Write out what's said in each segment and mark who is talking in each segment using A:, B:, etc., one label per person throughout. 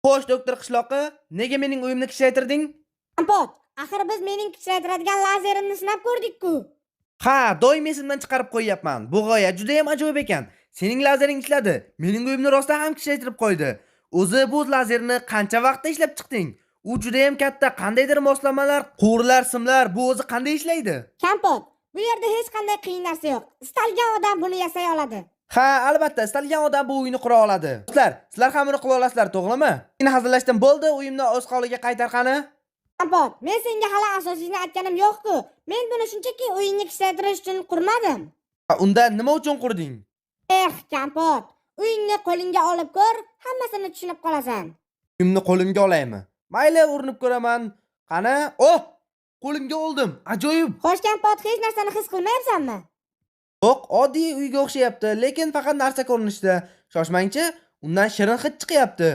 A: Xo'sh, doktor Qishloqi, nega mening uyimni kichraytirding?
B: Kompot, axir biz mening kichraytiradigan lazerimni sinab ko'rdik-ku.
A: Ha, doim esimdan chiqarib qo'yyapman. Bu g'oya juda ham ajoyib ekan. Sening lazering ishladi. Mening uyimni rostdan ham kichraytirib qo'ydi. O'zi bu lazerni qancha vaqtda ishlab chiqding? U juda ham katta. Qandaydir moslamalar, quvurlar, simlar bu o'zi qanday ishlaydi?
B: Kompot, bu yerda hech qanday qiyin narsa yo'q. Istalgan odam buni yasay oladi.
A: Ha, albatta, istalgan odam bu uyni qura oladi. Do'stlar, sizlar ham buni qila olasizlar, to'g'rimi? Meni hazillashdim, bo'ldi, uyimni o'z holiga qaytar qani.
B: Kompot, men senga hali asosiyni aytganim yo'q-ku. Men buni shunchaki uyingni kichraytirish uchun qurmadim.
A: Unda nima uchun qurding?
B: Kompot, uyingni qo'lingga olib ko'r, hammasini tushunib qolasan.
A: Uyimni qo'limga olaymi? Mayli, urinib ko'raman. Qani? Oh! Qo'limga oldim. Ajoyib.
B: Xo'sh, Kompot, hech narsani his qilmayapsanmi?
A: Yo'q, oddiy uyga o'xshayapti, lekin faqat narsa ko'rinishda. Shoshmangchi, undan shirin hid chiqyapti.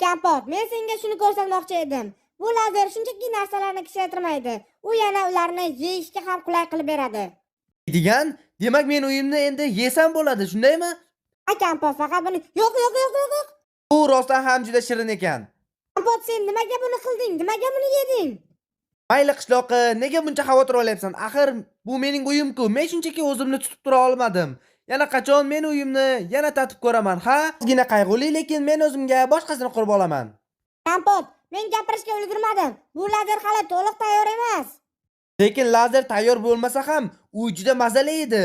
B: Kompot, men senga shuni ko'rsatmoqchi edim. Bu lazer shunchaki narsalarni kichraytirmaydi. U yana ularni yeyishga ham qulay qilib beradi.
A: Demak men uyimni endi yesam bo'ladi, shundaymi?
B: Kompot, faqat buni yo'q.
A: Bu rostdan ham juda shirin ekan.
B: Kompot, sen nimaga buni qilding? Nimaga buni yeding?
A: Mayli Qishloqi, nega buncha xavotir olyapsan? Axir bu mening uyim-ku. Men shunchaki o'zimni tutib tura olmadim. Yana qachon men uyimni yana tatib ko'raman, ha? Ozgina qayg'uli, lekin men o'zimga boshqasini qurib olaman.
B: Kompot, men gapirishga ulgurmadim. Bu lazer hali to'liq tayyor emas.
A: Lekin lazer tayyor bo'lmasa ham, uy juda mazali edi.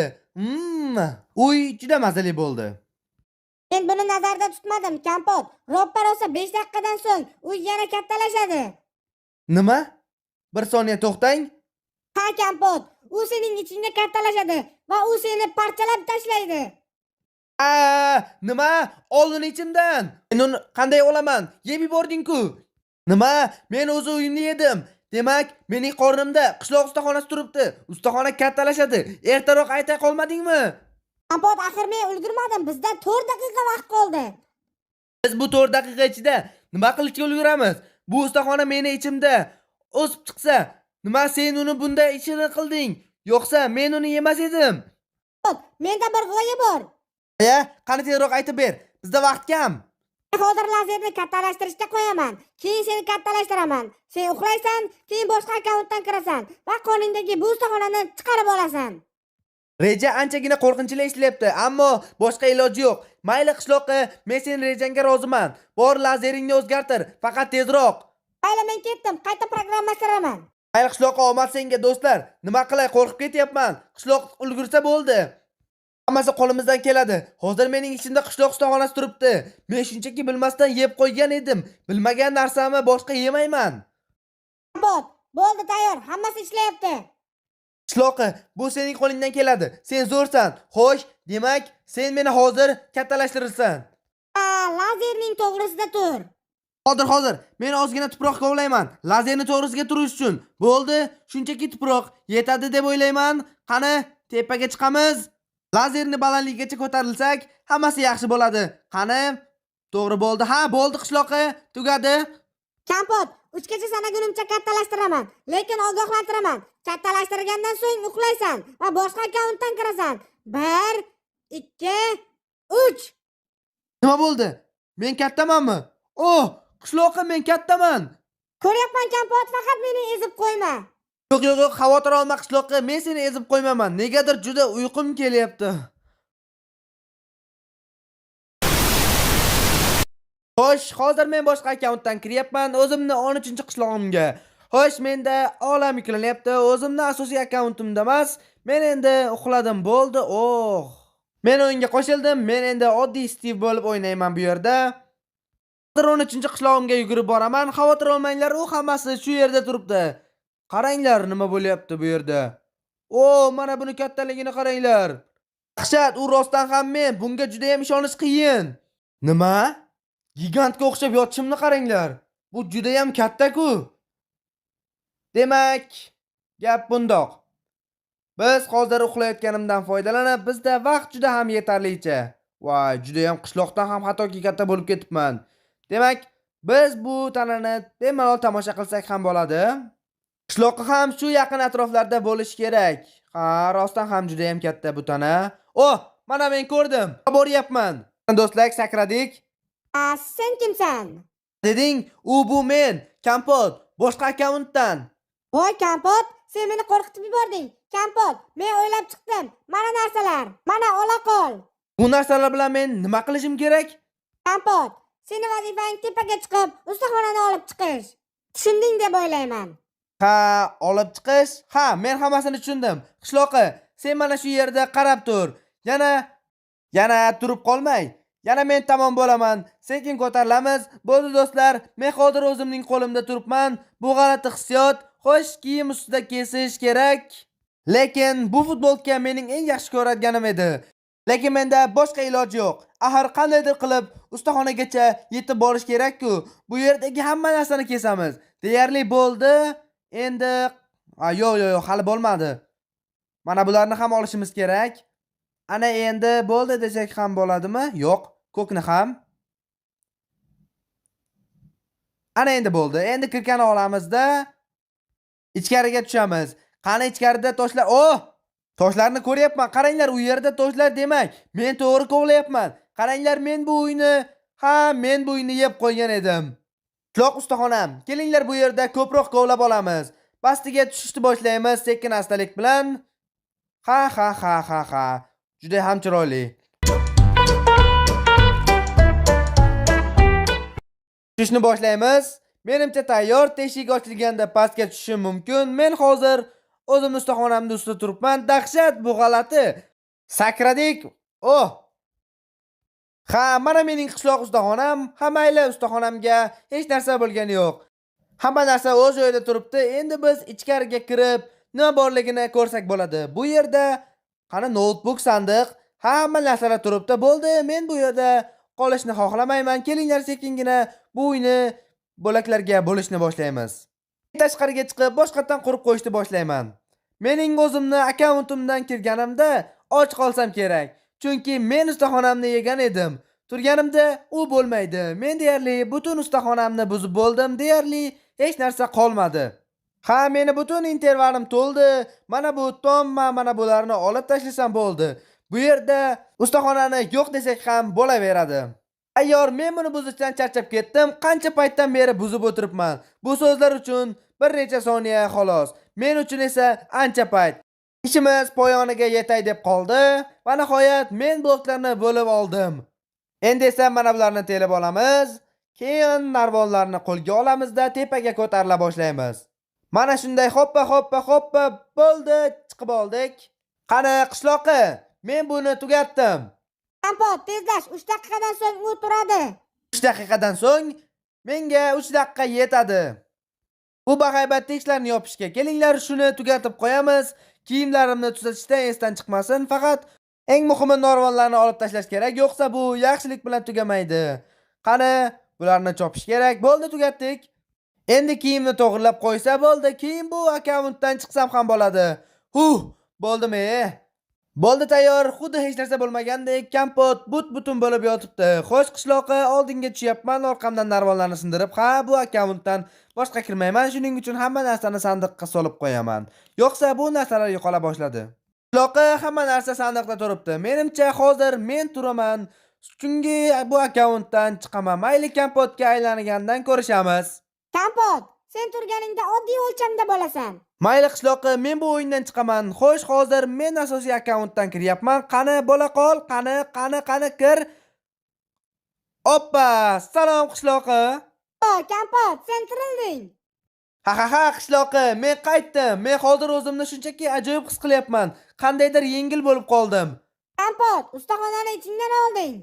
A: Uy juda mazali bo'ldi.
B: Men buni nazarda tutmadim, Kompot. Roppa rosa 5 daqiqadan so'ng uy yana kattalashadi.
A: Nima? Bir soniya to'xtang.
B: Ha, Kompot, u sening ichingda kattalashadi va u seni parchalab tashlaydi.
A: Nima? Oldin ichimdan. Men uni qanday olaman? Yeb yubording-ku. Nima? Men o'zi uyimni yedim. Demak, mening qornimda qishloq ustaxonasi turibdi. Ustaxona kattalashadi. Ertaroq aytay qolmadingmi?
B: Kompot, axir men ulgurmadim. Bizda 4 daqiqa vaqt qoldi.
A: Biz bu 4 daqiqa ichida nima qilishga ulguramiz? Bu ustaxona meni ichimda o'sib chiqsa, nima sen uni bunday ishirin qilding? Yo'qsa men uni yemas edim.
B: Menda bir g'oya bor.
A: Qani tezroq aytib ber. Bizda vaqt kam.
B: Hozir lazerni kattalashtirishga qo'yaman. Keyin seni kattalashtiraman. Sen uxlaysan, keyin boshqa akkauntdan kirasan va qo'lingdagi bu ustaxonani chiqarib olasan.
A: Reja anchagina qo'rqinchli ishlayapti, ammo boshqa iloji yo'q. Mayli Qishloqi, men sening rejangga roziman. Bor, lazeringni o'zgartir, faqat tezroq.
B: Mayli, men ketdim, qayta programlashtiraman.
A: Mayli Qishloqi, omad senga do'stlar. Nima qilay, qo'rqib ketyapman. Qishloq ulgursa bo'ldi. Hammasi qo'limizdan keladi. Hozir mening ichimda qishloq ustaxonasi turibdi. Men shunchaki bilmasdan yeb qo'ygan edim. Bilmagan narsamni boshqa yemayman.
B: Kompot, bo'ldi, tayyor, hammasi ishlayapti.
A: Qishloqi, bu sening qo'lingdan keladi. Sen zo'rsan. Xo'sh, demak, sen meni hozir kattalashtirirsan.
B: Lazerning to'g'risida tur.
A: Hozir. Men ozgina tuproq kovlayman. Lazerni to'g'risiga turish uchun. Bo'ldi, shunchaki tuproq yetadi deb o'ylayman. Qani, tepaga chiqamiz. Lazerni balandligigacha ko'tarilsak, hammasi yaxshi bo'ladi. Qani? To'g'ri bo'ldi. Ha, bo'ldi Qishloqi. Tugadi.
B: Kompot, 3 gacha sanagunimcha kattalashtiriraman, lekin ogohlantiraman. Kattalashtirgandan so'ng uxlaysan va boshqa akkauntdan kirasan. 1, 2, 3.
A: Nima bo'ldi? Men kattamanmi? Oh, Qishloqi, men kattaman.
B: Ko'ryapman, Kompot, faqat meni ezib qo'yma.
A: Yo'q, xavotir olma Qishloqi, men seni ezib qo'ymayman. Negadir juda uyqum kelyapti. Xo'sh, hozir men boshqa akkauntdan kiryapman, o'zimni 13-qishlog'imga. Xo'sh, menda olam yuklanyapti, o'zimni asosiy akkauntimda emas. Men endi uxladim, bo'ldi. Men o'yinga qo'shildim. Men endi oddiy Steve bo'lib o'ynayman bu yerda. Hozir 13-qishlog'imga yugurib boraman. Xavotir olmanglar, u hammasi shu yerda turibdi. Qaranglar, nima bo'lyapti bu yerda. Mana buni kattaligini qaranglar. Dahshat, u rostdan ham men. Bunga juda ham ishonish qiyin. Nima? Gigantga o'xshab yotishimni qaranglar. Bu juda ham katta-ku. Demak, gap bundoq. Biz hozir uxlayotganimdan foydalanib, bizda vaqt juda ham yetarlicha. Voy, juda ham qishloqdan ham hattoki katta bo'lib ketibman. Demak, biz bu tanani bemalol tomosha qilsak ham bo'ladi. Qishloqi ham shu yaqin atroflarda bo'lish kerak. Ha, rostdan ham juda ham katta bu tana. Mana men ko'rdim. Boryapman. Do'stlar, sakradik.
B: Sen kimsan?
A: Deding, bu men, Kampot, boshqa akkauntdan.
B: Voy Kampot, sen meni qo'rqitib yubording. Kampot, men o'ylab chiqdim. Mana narsalar. Mana ola qol.
A: Bu narsalar bilan men nima qilishim kerak?
B: Kampot, seni vazifang tepaga chiqib, ustaxonani olib chiqish. Tushunding deb o'ylayman.
A: Ha, olib chiqish? Ha, men hammasini tushundim. Qishloqi, sen mana shu yerda qarab tur. Yana turib qolmay. Yana men tamom bo'laman. Sekin ko'tarilamiz. Bo'ldi do'stlar, men hozir o'zimning qo'limda turibman. Bu g'alati hissiyot. Xo'sh, kiyim ustida kesish kerak. Lekin bu futbolka mening eng yaxshi ko'radiganim edi. Lekin menda boshqa iloj yo'q. Axir qandaydir qilib ustaxonagacha yetib borish kerak-ku. Bu yerdagi hamma narsani kesamiz. Deyarli bo'ldi. Endi yo'q, hali bo'lmadi. Mana bularni ham olishimiz kerak. Ana endi bo'ldi desak ham bo'ladimi? Yo'q, ko'kni ham. Ana endi bo'ldi. Endi kirkani olamizda ichkariga tushamiz. Qani ichkarida toshlar. Toshlarni ko'ryapman. Qaranglar, u yerda toshlar demak, men to'g'ri kovlayapman. Qaranglar, men bu uyni yeb qo'ygan edim. Quloq ustaxonam, kelinglar bu yerda ko'proq kovlab olamiz. Pastiga tushishni boshlaymiz sekin astalik bilan. Ha. Juda ham chiroyli. Tushishni boshlaymiz. Menimcha tayyor. Teshik ochilganda pastga tushishim mumkin. Men hozir o'zim ustaxonamda ustida turibman. Dahshat, bu g'alati. Sakradik. Ha, mana mening qishloq ustaxonam. Ha, mayli, ustaxonamga hech narsa bo'lgani yo'q. Hamma narsa o'z joyida turibdi. Endi biz ichkariga kirib, nima borligini ko'rsak bo'ladi. Bu yerda qani notebook, sandiq, hamma narsalar turibdi. Bo'ldi, men bu yerda qolishni xohlamayman. Kelinglar sekingina bu uyni bo'laklarga bo'lishni boshlaymiz. Tashqariga chiqib boshqatdan qurib qo'yishni boshlayman. Mening o'zimni akkauntimdan kirganimda och qolsam kerak. Chunki men ustaxonamni yegan edim. Turganimda u bo'lmaydi. Men deyarli butun ustaxonamni buzib bo'ldim. Deyarli hech narsa qolmadi. Ha, meni butun intervalim to'ldi. Mana bu tomma, mana bularni olib tashlasam bo'ldi. Bu yerda ustaxonani yo'q desak ham bo'laveradi. Ayyor, men buni buzishdan charchab ketdim. Qancha paytdan beri buzib o'tiribman. Bu so'zlar uchun bir necha soniya xolos. Men uchun esa ancha payt. Ishimiz poyoniga yetay deb qoldi. Va nihoyat men bloklarni bo'lib oldim. Endi esa mana bularni telib olamiz. Keyin narvonlarni qo'lga olamizda tepaga ko'tarila boshlaymiz. Mana shunday hoppa bo'ldi, chiqib oldik. Qani qishloqi, men buni tugatdim.
B: Kampot, tezlash, 3 daqiqadan so'ng u turadi.
A: 3 daqiqadan so'ng menga 3 daqiqa yetadi. Bu bahaybatli ishlarni yopishga kelinglar, shuni tugatib qo'yamiz. Kiyimlarimni tuzatishdan esdan chiqmasin. Faqat eng muhimi narvonlarni olib tashlash kerak, yo'qsa bu yaxshilik bilan tugamaydi. Qani, bularni chopish kerak. Bo'ldi, tugatdik. Endi kiyimni to'g'rilab qo'ysa bo'ldi. Keyin bu akkauntdan chiqsam ham bo'ladi. Bo'ldimi? Bo'ldi, tayyor. Xuddi hech narsa bo'lmagandek Kampot butun bo'lib yotibdi. Xo'sh qishloqqa oldinga tushyapman, orqamdan narvonlarni sindirib, bu akkauntdan boshqa kirmayman. Shuning uchun hamma narsani sandiqqa solib qo'yaman. Yo'qsa bu narsalar yo'qola boshladi. Qishloqqa hamma narsa sandiqda turibdi. Menimcha hozir men turaman. Chunki bu akkauntdan chiqaman. Mayli, Kampotga aylangandan ko'rishamiz.
B: Kampot, sen turganingda oddiy o'lchamda bo'lasan.
A: Mayli qishloqi, men bu o'yindan chiqaman. Xo'sh, hozir men asosiy akkauntdan kiryapman. Qani bo'la qol, qani kir. Oppa, salom qishloqi.
B: Kampot, sen tirilding.
A: Ha, qishloqi, men qaytdim. Men hozir o'zimni shunchaki ajoyib his qilyapman. Qandaydir yengil bo'lib qoldim.
B: Kampot, ustaxonani ichingdan olding.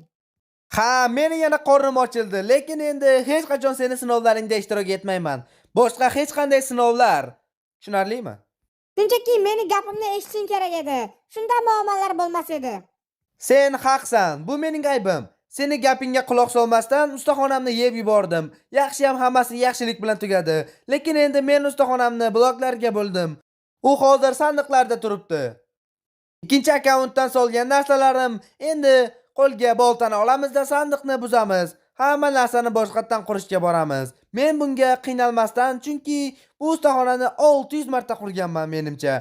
A: Ha, meni yana qornim ochildi, lekin endi hech qachon seni sinovlaringda ishtirok etmayman. Boshqa hech qanday sinovlar. Tushunarlimi?
B: Shunchaki meni gapimni eshitishing kerak edi. Shunda muammolar bo'lmas edi.
A: Sen haqsan. Bu mening aybim. Seni gapingga quloq solmasdan ustaxonamni yeb yubordim. Yaxshiyam hammasi yaxshilik bilan tugadi. Lekin endi men ustaxonamni bloklarga bo'ldim. U hozir sandiqlarda turibdi. Ikkinchi akkauntdan solgan narsalarim endi qo'lga boltani olamizda sandiqni buzamiz. Hamma narsani boshqatdan qurishga boramiz. Men bunga qiynalmasdan, chunki bu ustaxonani 600 marta qurganman menimcha.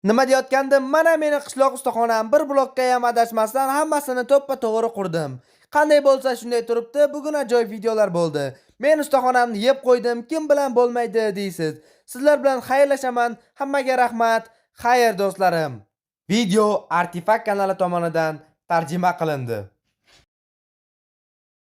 A: Nima deyotgandim? Mana meni qishloq ustaxonam bir blokka ham adashmasdan hammasini to'ppa to'g'ri qurdim. Qanday bo'lsa shunday turibdi, bugun ajoyib videolar bo'ldi. Men ustaxonamni yeb qo'ydim, kim bilan bo'lmaydi deysiz. Sizlar bilan xayrlashaman. Hammaga rahmat. Xayr do'stlarim. Video Artifakt kanali tomonidan tarjima qilindi.